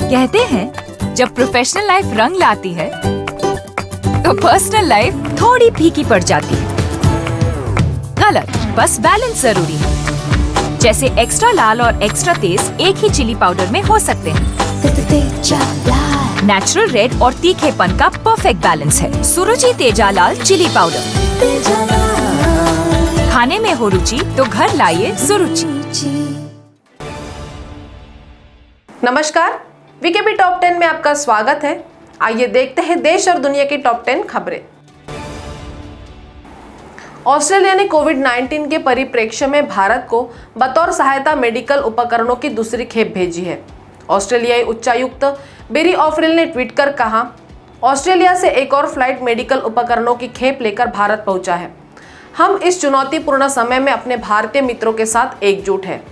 कहते हैं जब प्रोफेशनल लाइफ रंग लाती है तो पर्सनल लाइफ थोड़ी फीकी पड़ जाती है। गलत, बस बैलेंस जरूरी है। जैसे एक्स्ट्रा लाल और एक्स्ट्रा तेज एक ही चिली पाउडर में हो सकते हैं। नेचुरल रेड और तीखेपन का परफेक्ट बैलेंस है सुरुचि तेजा लाल चिली पाउडर। खाने में हो रुचि तो घर लाइए सुरुचि। नमस्कार, वीकेबी टॉप 10 में आपका स्वागत है। आइए देखते हैं देश और दुनिया की टॉप 10 खबरें। ऑस्ट्रेलिया ने कोविड-19 के परिप्रेक्ष्य में भारत को बतौर सहायता मेडिकल उपकरणों की दूसरी खेप भेजी है। ऑस्ट्रेलियाई उच्चायुक्त बेरी ऑफरेल ने ट्वीट कर कहा, ऑस्ट्रेलिया से एक और फ्लाइट मेडिकल उपकरणों की खेप लेकर भारत पहुंचा है। हम इस चुनौतीपूर्ण समय में अपने भारतीय मित्रों के साथ एकजुट हैं।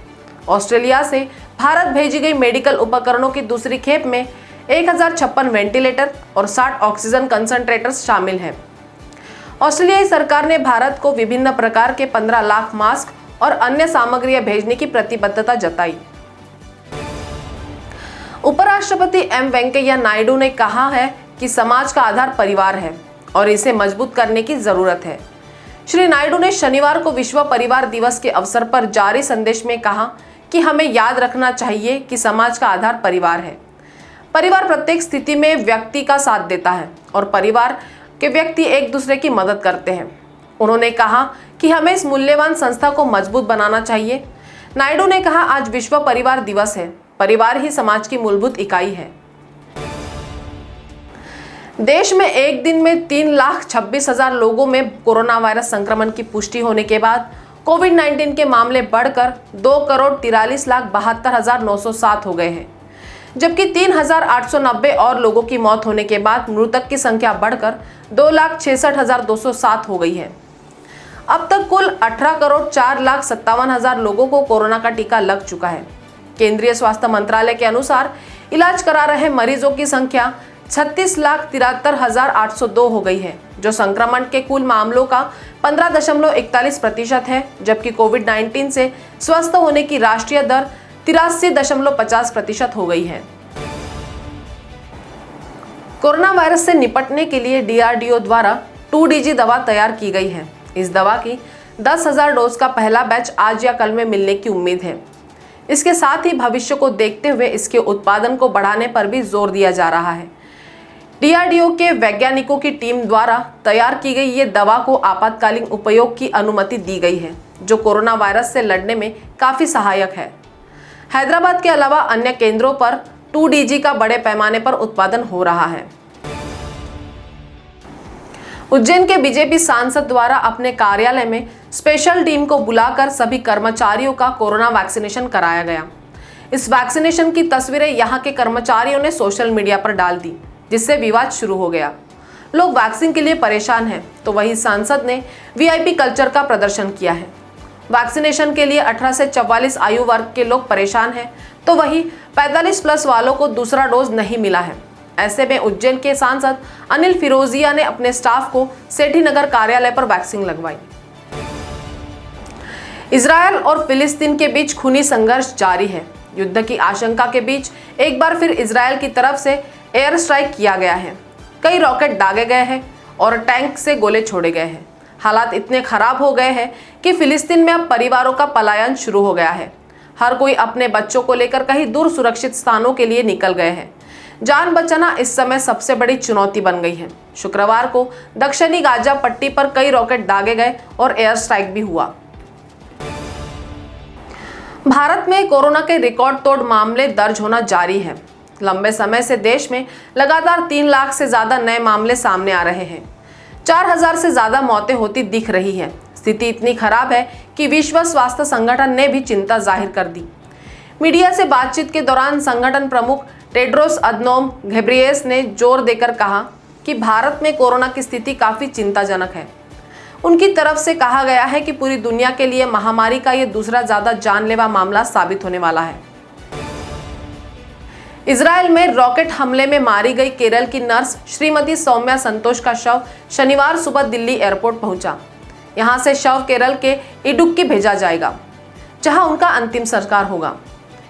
ऑस्ट्रेलिया से भारत भेजी गई मेडिकल उपकरणों की दूसरी खेप में 1056 वेंटिलेटर और 60 ऑक्सीजन कंसंट्रेटर्स शामिल हैं। ऑस्ट्रेलियाई सरकार ने भारत को विभिन्न प्रकार के 15 लाख मास्क और अन्य सामग्रियां भेजने की प्रतिबद्धता जताई। उपराष्ट्रपति एम वेंकैया नायडू ने कहा है कि समाज का आधार परिवार है और इसे मजबूत करने की जरूरत है। श्री नायडू ने शनिवार को विश्व परिवार दिवस के अवसर पर जारी संदेश में कहा कि हमें याद रखना चाहिए कि समाज का आधार परिवार है। परिवार प्रत्येक स्थिति में व्यक्ति का साथ देता है और परिवार के व्यक्ति एक दूसरे की मदद करते हैं। उन्होंने कहा कि हमें इस मूल्यवान संस्था को मजबूत बनाना चाहिए। नायडू ने कहा, आज विश्व परिवार दिवस है। परिवार ही समाज की मूलभूत इकाई है। देश में एक दिन में 3,26,000 लोगों में कोरोना वायरस संक्रमण की पुष्टि होने के बाद कोविड-19 के मामले बढ़कर 2,43,72,907 हो गए हैं, जबकि 3,890 और लोगों की मौत होने के बाद मृतक की संख्या बढ़कर 2,66,207 हो गई है। अब तक कुल 18,04,57,000 लोगों को कोरोना का टीका लग चुका है। केंद्रीय स्वास्थ्य मंत्रालय के अनुसार इलाज करा रहे मरीजों की संख्या 36,73,802 हो गई है, जो संक्रमण के कुल मामलों का 15.41% है, जबकि कोविड-19 से स्वस्थ होने की राष्ट्रीय दर 83.50% हो गई है। कोरोना वायरस से निपटने के लिए DRDO द्वारा 2DG दवा तैयार की गई है। इस दवा की 10,000 डोज का पहला बैच आज या कल में मिलने की उम्मीद है। इसके साथ ही भविष्य को देखते हुए इसके उत्पादन को बढ़ाने पर भी जोर दिया जा रहा है। DRDO के वैज्ञानिकों की टीम द्वारा तैयार की गई ये दवा को आपातकालीन उपयोग की अनुमति दी गई है, जो कोरोना वायरस से लड़ने में काफी सहायक है। हैदराबाद के अलावा अन्य केंद्रों पर 2DG का बड़े पैमाने पर उत्पादन हो रहा है। उज्जैन के बीजेपी सांसद द्वारा अपने कार्यालय में स्पेशल टीम को बुलाकर सभी कर्मचारियों का कोरोना वैक्सीनेशन कराया गया। इस वैक्सीनेशन की तस्वीरें यहां के कर्मचारियों ने सोशल मीडिया पर डाल दी, जिससे विवाद शुरू हो गया। लोग वैक्सीन के लिए परेशान हैं, तो वही सांसद ने VIP कल्चर का प्रदर्शन किया है। वैक्सीनेशन के लिए 18 से 44 आयु वर्ग के लोग परेशान हैं, तो वही 45+ वालों को दूसरा डोज नहीं मिला है। ऐसे में उज्जैन के सांसद अनिल फिरोजिया ने अपने स्टाफ को सेठी नगर कार्यालय पर वैक्सीन लगवाई। इजरायल और फिलिस्तीन के बीच खूनी संघर्ष जारी है। युद्ध की आशंका के बीच एक बार फिर इजरायल की तरफ से एयर स्ट्राइक किया गया है। कई रॉकेट दागे गए हैं और टैंक से गोले छोड़े गए हैं। हालात इतने खराब हो गए हैं कि फिलिस्तीन में अब परिवारों का पलायन शुरू हो गया है। हर कोई अपने बच्चों को लेकर कहीं दूर सुरक्षित स्थानों के लिए निकल गए हैं। जान बचाना इस समय सबसे बड़ी चुनौती बन गई है। शुक्रवार को दक्षिणी गाजा पट्टी पर कई रॉकेट दागे गए और एयर स्ट्राइक भी हुआ। भारत में कोरोना के रिकॉर्ड तोड़ मामले दर्ज होना जारी है। लंबे समय से देश में लगातार 3 लाख से ज्यादा नए मामले सामने आ रहे हैं। 4,000 से ज्यादा मौतें होती दिख रही है। स्थिति इतनी खराब है कि विश्व स्वास्थ्य संगठन ने भी चिंता जाहिर कर दी। मीडिया से बातचीत के दौरान संगठन प्रमुख टेड्रोस अदनोम घेब्रेयेसस ने जोर देकर कहा कि भारत में कोरोना की स्थिति काफी चिंताजनक है। उनकी तरफ से कहा गया है कि पूरी दुनिया के लिए महामारी का ये दूसरा ज्यादा जानलेवा मामला साबित होने वाला है। इजरायल में रॉकेट हमले में मारी गई केरल की नर्स श्रीमती सौम्या संतोष का शव शनिवार सुबह दिल्ली एयरपोर्ट पहुंचा। यहां से शव केरल के इडुक्की भेजा जाएगा, जहां उनका अंतिम संस्कार होगा।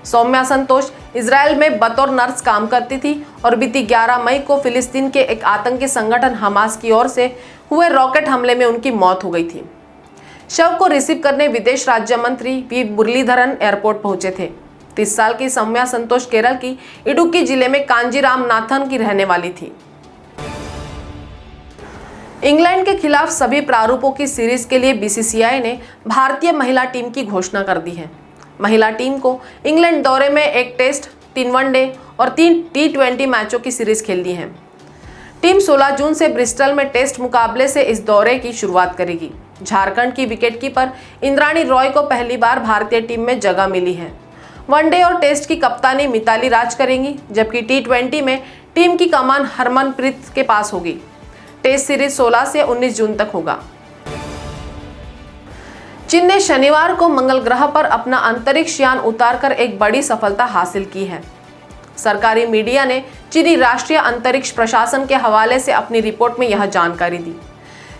सौम्या संतोष इजराइल में बतौर नर्स काम करती थी और बीती 11 मई को फिलिस्तीन के एक आतंकी संगठन हमास की ओर से हुए रॉकेट हमले में उनकी मौत हो गई थी। शव को रिसीव करने विदेश राज्य मंत्री वी मुरलीधरन एयरपोर्ट पहुंचे थे। 30 साल की सौम्या संतोष केरल की इडुक्की जिले में कांजीराम नाथन की रहने वाली थी। इंग्लैंड के खिलाफ सभी प्रारूपों की सीरीज के लिए बीसीसीआई ने भारतीय महिला टीम की घोषणा कर दी है। महिला टीम को इंग्लैंड दौरे में एक टेस्ट, 3 वनडे और 3 T20 मैचों की सीरीज खेलनी है। टीम 16 जून से ब्रिस्टल में टेस्ट मुकाबले से इस दौरे की शुरुआत करेगी। झारखंड की विकेटकीपर इंद्राणी रॉय को पहली बार भारतीय टीम में जगह मिली है। वनडे और टेस्ट की कप्तानी मिताली राज करेंगी, जबकि T20 में टीम की कमान हरमनप्रीत के पास होगी। टेस्ट सीरीज 16 से 19 जून तक होगा। चीन ने शनिवार को मंगल ग्रह पर अपना अंतरिक्ष यान उतारकर एक बड़ी सफलता हासिल की है। सरकारी मीडिया ने चीनी राष्ट्रीय अंतरिक्ष प्रशासन के हवाले से अपनी रिपोर्ट में यह जानकारी दी।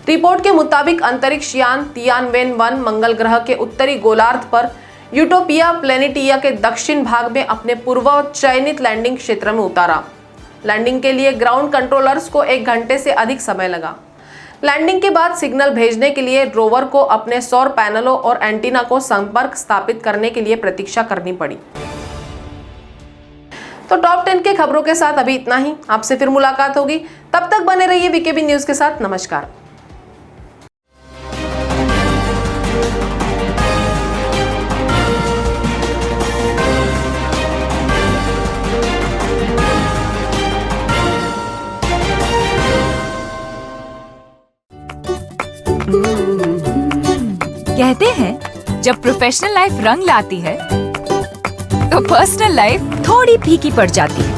रिपोर्ट के मुताबिक अंतरिक्ष यान तियानवेन-1 मंगल ग्रह के उत्तरी गोलार्ध पर यूटोपिया प्लेनेटिया के दक्षिण भाग में अपने पूर्व चयनित लैंडिंग क्षेत्र में उतारा। लैंडिंग के लिए ग्राउंड कंट्रोलर्स को 1 घंटे से अधिक समय लगा। लैंडिंग के बाद सिग्नल भेजने के लिए रोवर को अपने सौर पैनलों और एंटीना को संपर्क स्थापित करने के लिए प्रतीक्षा करनी पड़ी। तो टॉप 10 के खबरों के साथ अभी इतना ही। आपसे फिर मुलाकात होगी, तब तक बने रहिए वीकेबी न्यूज के साथ। नमस्कार। कहते हैं जब प्रोफेशनल लाइफ रंग लाती है तो पर्सनल लाइफ थोड़ी फीकी पड़ जाती है।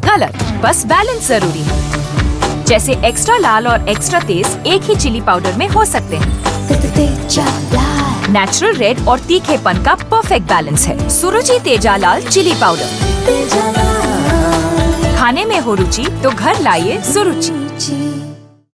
गलत, बस बैलेंस जरूरी है। जैसे एक्स्ट्रा लाल और एक्स्ट्रा तेज एक ही चिली पाउडर में हो सकते हैं। नेचुरल रेड और तीखेपन का परफेक्ट बैलेंस है सुरुचि तेजा लाल चिली पाउडर। खाने में हो रुचि तो घर लाइए सुरुचि।